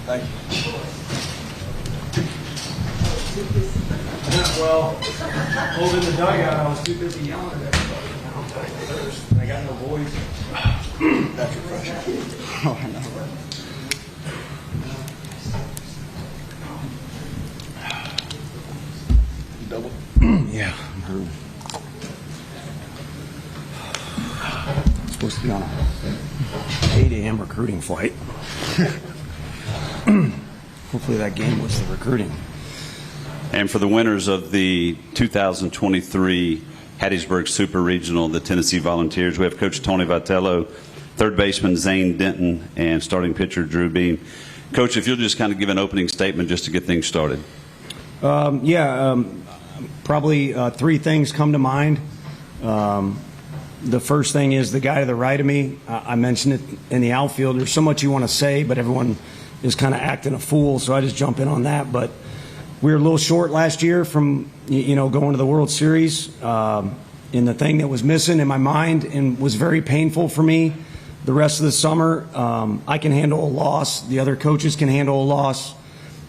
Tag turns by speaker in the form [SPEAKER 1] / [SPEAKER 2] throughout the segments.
[SPEAKER 1] Thank you.
[SPEAKER 2] Well, holding the dugout, I was too busy yelling at everybody. I got no voice.
[SPEAKER 1] That's refreshing. Oh, I know. Double?
[SPEAKER 3] Yeah, I'm hurt. Supposed to be on a 8 a.m. recruiting flight. Hopefully that game was the recruiting.
[SPEAKER 4] And for the winners of the 2023 Hattiesburg Super Regional, the Tennessee Volunteers, we have Coach Tony Vitello, third baseman Zane Denton, and starting pitcher Drew Beam. Coach, if you'll just kind of give an opening statement just to get things started.
[SPEAKER 3] Probably three things come to mind. The first thing is the guy to the right of me. I mentioned it in the outfield. There's so much you want to say, but everyone is kind of acting a fool, so I just jump in on that. But we were a little short last year from going to the World Series. And the thing that was missing in my mind and was very painful for me the rest of the summer, I can handle a loss. The other coaches can handle a loss.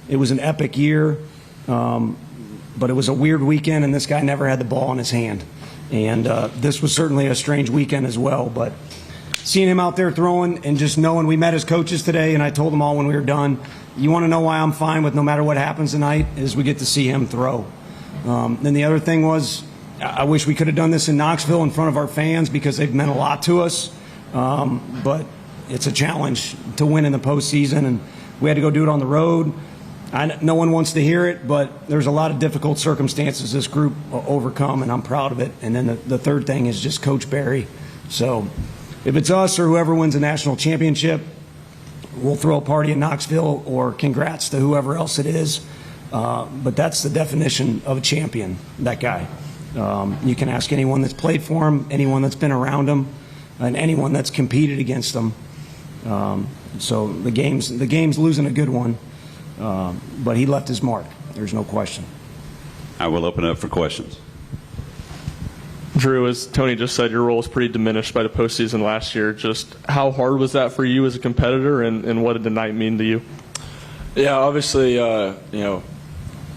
[SPEAKER 3] It was an epic year, but it was a weird weekend, and this guy never had the ball in his hand. And this was certainly a strange weekend as well. But seeing him out there throwing and just knowing, we met as coaches today, and I told them all when we were done, you want to know why I'm fine with no matter what happens tonight is we get to see him throw. Then the other thing was, I wish we could have done this in Knoxville in front of our fans because they've meant a lot to us. But it's a challenge to win in the postseason, and we had to go do it on the road. No one wants to hear it, but there's a lot of difficult circumstances this group overcome, and I'm proud of it. And then the third thing is just Coach Barry. So if it's us or whoever wins a national championship, we'll throw a party in Knoxville, or congrats to whoever else it is. But that's the definition of a champion, that guy. You can ask anyone that's played for him, anyone that's been around him, and anyone that's competed against him. So the game's losing a good one, but he left his mark. There's no question.
[SPEAKER 4] I will open it up for questions.
[SPEAKER 5] Drew, as Tony just said, your role was pretty diminished by the postseason last year. Just how hard was that for you as a competitor, and what did the night mean to you?
[SPEAKER 6] Yeah, obviously, I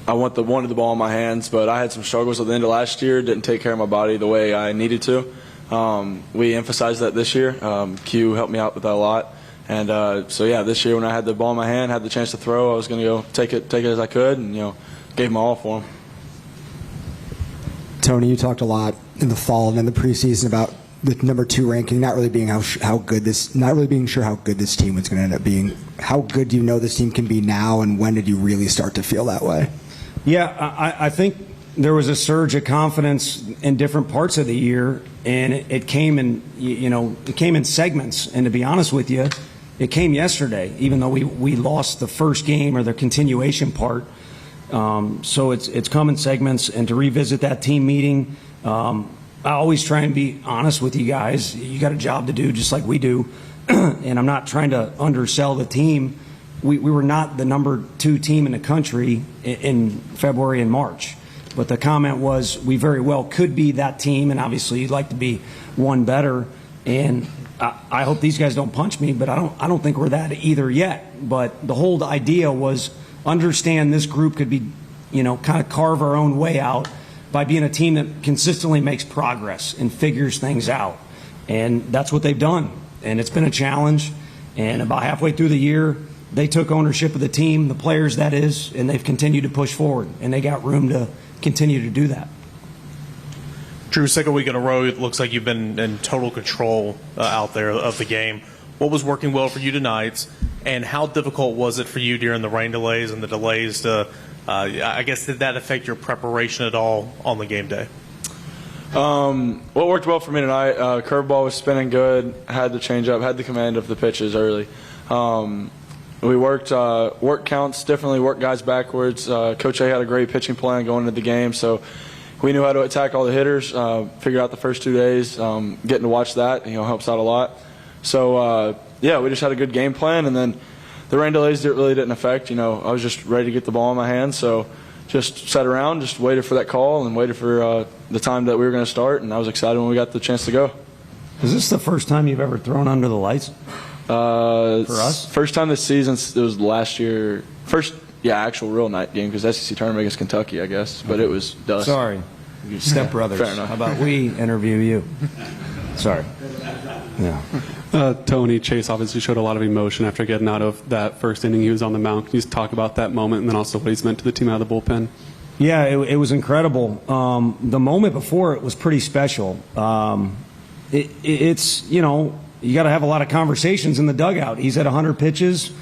[SPEAKER 6] wanted the ball in my hands, but I had some struggles at the end of last year. Didn't take care of my body the way I needed to. We emphasized that this year. Q helped me out with that a lot. And this year when I had the ball in my hand, had the chance to throw, I was going to go take it as I could, and gave my all for him.
[SPEAKER 7] Tony, you talked a lot in the fall and in the preseason about the number 2 ranking, not really being sure how good this team was going to end up being. How good do you know this team can be now, and when did you really start to feel that way?
[SPEAKER 3] Yeah, I think there was a surge of confidence in different parts of the year, and it came in segments. And to be honest with you, it came yesterday, even though we lost the first game or the continuation part. So it's come in segments, and to revisit that team meeting, I always try and be honest with you guys. You got a job to do just like we do, and I'm not trying to undersell the team. We were not the number 2 team in the country in February and March. But the comment was we very well could be that team, and obviously you'd like to be one better. And I hope these guys don't punch me, but I don't think we're that either yet. But the whole idea was understand this group could be, kind of carve our own way out by being a team that consistently makes progress and figures things out. And that's what they've done. And it's been a challenge. And about halfway through the year, they took ownership of the team, the players that is, and they've continued to push forward. And they got room to continue to do that.
[SPEAKER 8] Drew, second week in a row, it looks like you've been in total control out there of the game. What was working well for you tonight, and how difficult was it for you during the rain delays and the delays to, I guess, did that affect your preparation at all on the game day?
[SPEAKER 6] What worked well for me tonight, curveball was spinning good, had the changeup, had the command of the pitches early. We worked work counts differently, worked guys backwards. Coach A had a great pitching plan going into the game, so we knew how to attack all the hitters, figured out the first 2 days. Getting to watch that, helps out a lot. So, we just had a good game plan, and then the rain delays really didn't affect. I was just ready to get the ball in my hands, so just sat around, just waited for that call and waited for the time that we were going to start, and I was excited when we got the chance to go.
[SPEAKER 3] Is this the first time you've ever thrown under the lights? For us?
[SPEAKER 6] First time this season, it was last year. First, actual real night game because SEC tournament against Kentucky, I guess. But it was dust.
[SPEAKER 3] Sorry. Your stepbrothers.
[SPEAKER 6] Fair enough.
[SPEAKER 3] How about we interview you? Sorry. Yeah.
[SPEAKER 9] Tony, Chase obviously showed a lot of emotion after getting out of that first inning. He was on the mound. Can you just talk about that moment and then also what he's meant to the team out of the bullpen?
[SPEAKER 3] Yeah, it was incredible. The moment before it was pretty special. It's, you got to have a lot of conversations in the dugout. He's at 100 pitches.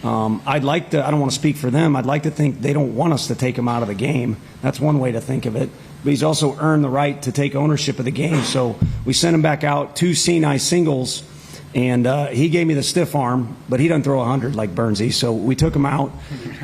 [SPEAKER 3] I don't want to speak for them. I'd like to think they don't want us to take him out of the game. That's one way to think of it. But he's also earned the right to take ownership of the game. So we sent him back out, 2 Sinai singles, and he gave me the stiff arm, but he doesn't throw 100 like Burnsy. So we took him out,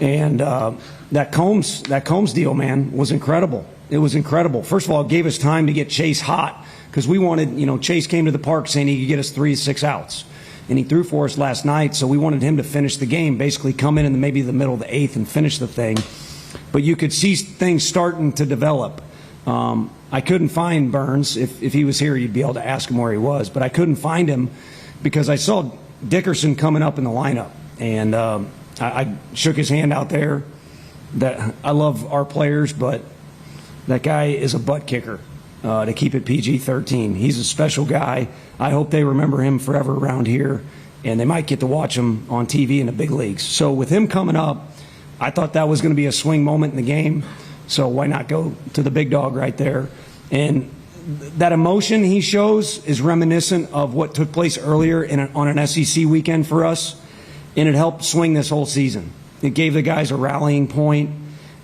[SPEAKER 3] and that Combs deal, man, was incredible. It was incredible. First of all, it gave us time to get Chase hot because we wanted, Chase came to the park saying he could get us 3 to 6 outs. And he threw for us last night, so we wanted him to finish the game, basically come in maybe the middle of the 8th and finish the thing. But you could see things starting to develop. I couldn't find Burns. If he was here, you'd be able to ask him where he was. But I couldn't find him because I saw Dickerson coming up in the lineup. And I shook his hand out there. I love our players, but that guy is a butt kicker, to keep it PG-13. He's a special guy. I hope they remember him forever around here, and they might get to watch him on TV in the big leagues. So with him coming up, I thought that was going to be a swing moment in the game, so why not go to the big dog right there? And that emotion he shows is reminiscent of what took place earlier on an SEC weekend for us, and it helped swing this whole season. It gave the guys a rallying point.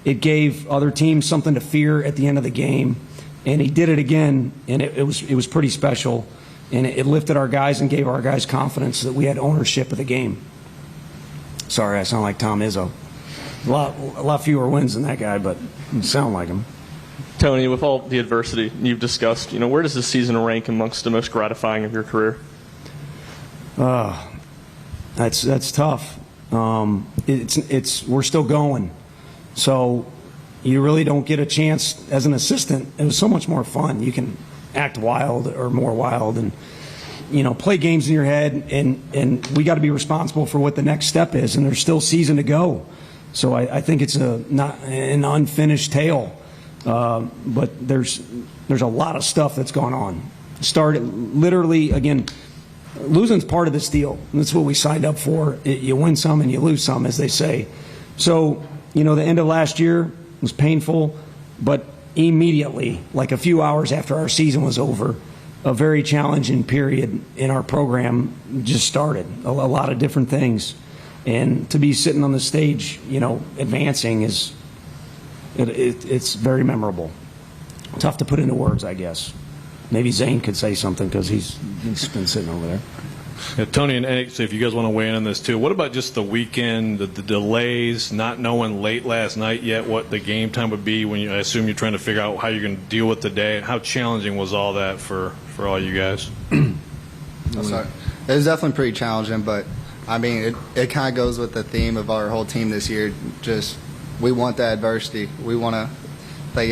[SPEAKER 3] It gave other teams something to fear at the end of the game, and he did it again, and it was pretty special. And it lifted our guys and gave our guys confidence that we had ownership of the game. Sorry, I sound like Tom Izzo. A lot fewer wins than that guy, but you sound like him.
[SPEAKER 5] Tony, with all the adversity you've discussed, where does this season rank amongst the most gratifying of your career?
[SPEAKER 3] That's tough. We're still going, so you really don't get a chance as an assistant. It was so much more fun. You can act wild or more wild and play games in your head, and we got to be responsible for what the next step is, and there's still season to go. So I think it's not an unfinished tale, but there's a lot of stuff that's gone on. Started literally, again, losing's part of this deal. That's what we signed up for. You win some and you lose some, as they say. So the end of last year was painful, but immediately, like a few hours after our season was over, a very challenging period in our program just started. A lot of different things. And to be sitting on the stage, advancing it's very memorable. Tough to put into words, I guess. Maybe Zane could say something because he's been sitting over there.
[SPEAKER 10] Yeah, Tony and Eric, so if you guys want to weigh in on this too, what about just the weekend, the delays, not knowing late last night yet what the game time would be when I assume you're trying to figure out how you're going to deal with the day? How challenging was all that for all you guys?
[SPEAKER 1] Sorry. It was definitely pretty challenging, but I mean, it kind of goes with the theme of our whole team this year. Just we want that adversity. We want to,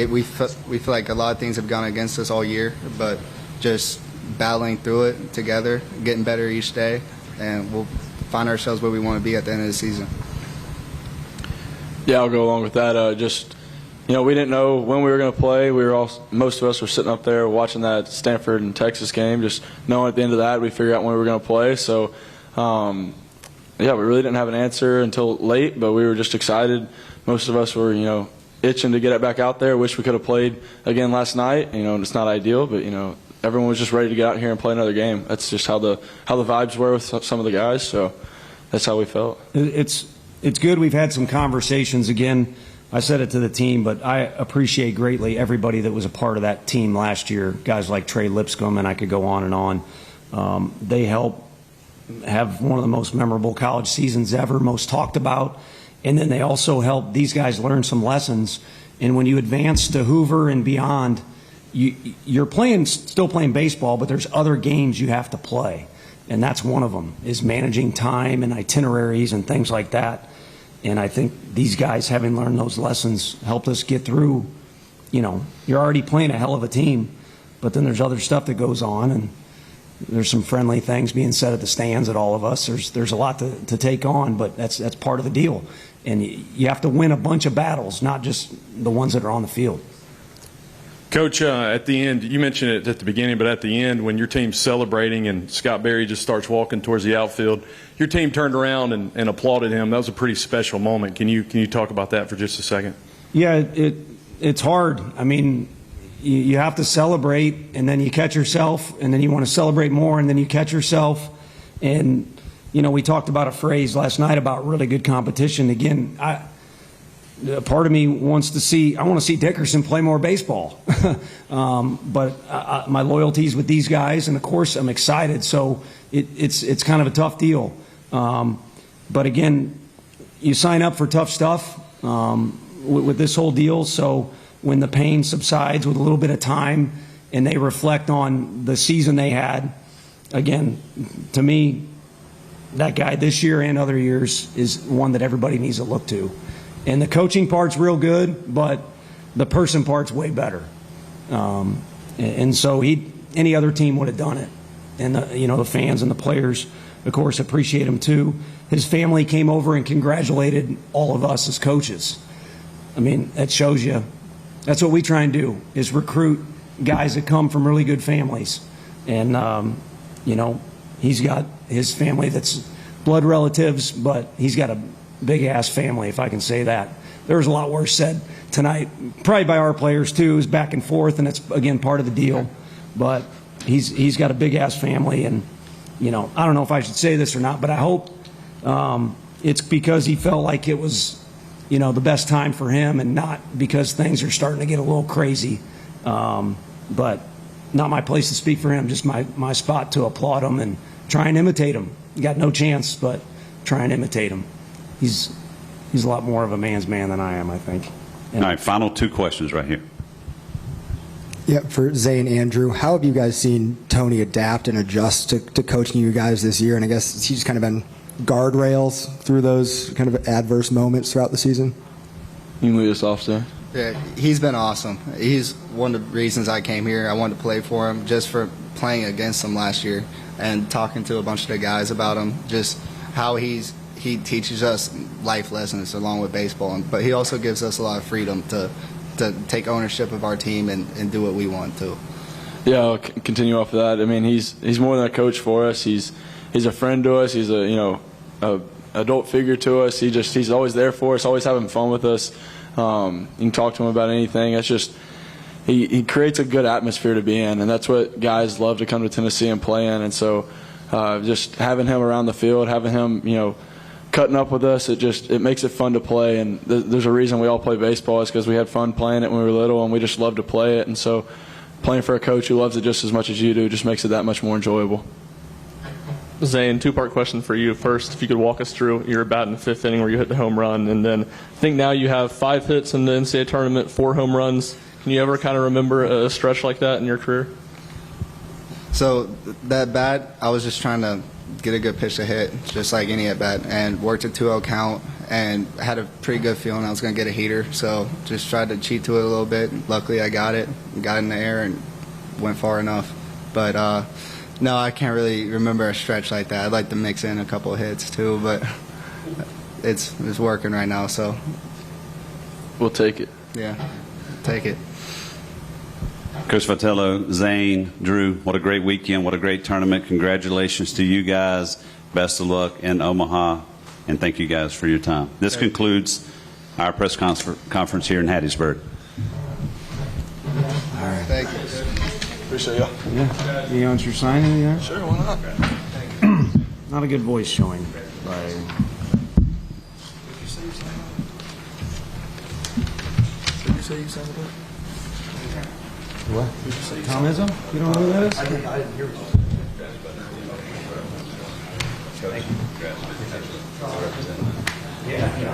[SPEAKER 1] we feel like a lot of things have gone against us all year, but just battling through it together, getting better each day, and we'll find ourselves where we want to be at the end of the season.
[SPEAKER 6] Yeah, I'll go along with that. We didn't know when we were going to play. Most of us were sitting up there watching that Stanford and Texas game, just knowing at the end of that we figured out when we were going to play. So, we really didn't have an answer until late, but we were just excited. Most of us were, itching to get it back out there. Wish we could have played again last night. It's not ideal, but everyone was just ready to get out here and play another game. That's just how the vibes were with some of the guys. So that's how we felt.
[SPEAKER 3] It's good. We've had some conversations again. I said it to the team, but I appreciate greatly everybody that was a part of that team last year. Guys like Trey Lipscomb, and I could go on and on. They help have one of the most memorable college seasons ever, most talked about. And then they also help these guys learn some lessons. And when you advance to Hoover and beyond, you're still playing baseball, but there's other games you have to play. And that's one of them, is managing time and itineraries and things like that. And I think these guys, having learned those lessons, helped us get through. You're already playing a hell of a team, but then there's other stuff that goes on. And there's some friendly things being said at the stands at all of us. There's a lot to take on, but that's part of the deal. And you have to win a bunch of battles, not just the ones that are on the field.
[SPEAKER 10] Coach, at the end, you mentioned it at the beginning, but at the end, when your team's celebrating and Scott Berry just starts walking towards the outfield, your team turned around and applauded him. That was a pretty special moment. Can you talk about that for just a second? Yeah,
[SPEAKER 3] It's hard. I mean, you have to celebrate, and then you catch yourself, and then you want to celebrate more, and then you catch yourself. And, you know, we talked about a phrase last night about really good competition. Again, part of me wants to see, I want to see Dickerson play more baseball. But my loyalty's with these guys, and of course I'm excited. So it's kind of a tough deal. But again, you sign up for tough stuff with this whole deal. So when the pain subsides with a little bit of time and they reflect on the season they had, again, to me, that guy this year and other years is one that everybody needs to look to. And the coaching part's real good, but the person part's way better. And so any other team would have done it. And the fans and the players, of course, appreciate him too. His family came over and congratulated all of us as coaches. I mean, that shows you. That's what we try and do, is recruit guys that come from really good families. And he's got his family that's blood relatives, but he's got a big-ass family, if I can say that. There was a lot worse said tonight, probably by our players too. It was back and forth, and it's, again, part of the deal. But he's got a big-ass family, and, I don't know if I should say this or not, but I hope it's because he felt like it was, the best time for him and not because things are starting to get a little crazy. But not my place to speak for him, just my spot to applaud him and try and imitate him. You got no chance, but try and imitate him. He's a lot more of a man's man than I am, I think.
[SPEAKER 4] All right, final two questions right here.
[SPEAKER 7] Yeah, for Zay and Andrew, how have you guys seen Tony adapt and adjust to coaching you guys this year? And I guess he's kind of been guardrails through those kind of adverse moments throughout the season.
[SPEAKER 6] You can lead us off, sir.
[SPEAKER 1] Yeah, he's been awesome. He's one of the reasons I came here. I wanted to play for him just for playing against him last year and talking to a bunch of the guys about him, just how he teaches us life lessons along with baseball, but he also gives us a lot of freedom to take ownership of our team and do what we want to.
[SPEAKER 6] Yeah, I'll continue off of that. I mean, he's more than a coach for us. He's a friend to us. He's a adult figure to us. He's always there for us, always having fun with us. You can talk to him about anything. It's just he creates a good atmosphere to be in, and that's what guys love to come to Tennessee and play in. And so just having him around the field, having him cutting up with us, it makes it fun to play. And there's a reason we all play baseball. It's because we had fun playing it when we were little, and we just love to play it. And so playing for a coach who loves it just as much as you do just makes it that much more enjoyable.
[SPEAKER 5] Zane, two-part question for you. First, if you could walk us through your bat in the fifth inning where you hit the home run, and then I think now you have 5 hits in the NCAA tournament, 4 home runs. Can you ever kind of remember a stretch like that in your career?
[SPEAKER 1] So that bat, I was just trying to get a good pitch to hit, just like any at bat, and worked a 2-0 count, and had a pretty good feeling I was going to get a heater. So just tried to cheat to it a little bit. Luckily, I got it in the air, and went far enough. But no, I can't really remember a stretch like that. I'd like to mix in a couple of hits too, but it's working right now. So
[SPEAKER 6] we'll take it.
[SPEAKER 1] Yeah, take it.
[SPEAKER 4] Coach Vitello, Zane, Drew, what a great weekend, what a great tournament. Congratulations to you guys. Best of luck in Omaha, and thank you guys for your time. This concludes our press conference here in Hattiesburg.
[SPEAKER 3] All right.
[SPEAKER 1] Thank you.
[SPEAKER 6] Appreciate y'all.
[SPEAKER 3] Yeah. You want your signing there?
[SPEAKER 6] Sure, why not?
[SPEAKER 3] Not a good voice showing. By...
[SPEAKER 6] Did you say you signed the book?
[SPEAKER 3] What? Tom Izzo? You don't know who that is?
[SPEAKER 6] I didn't hear
[SPEAKER 3] Yeah.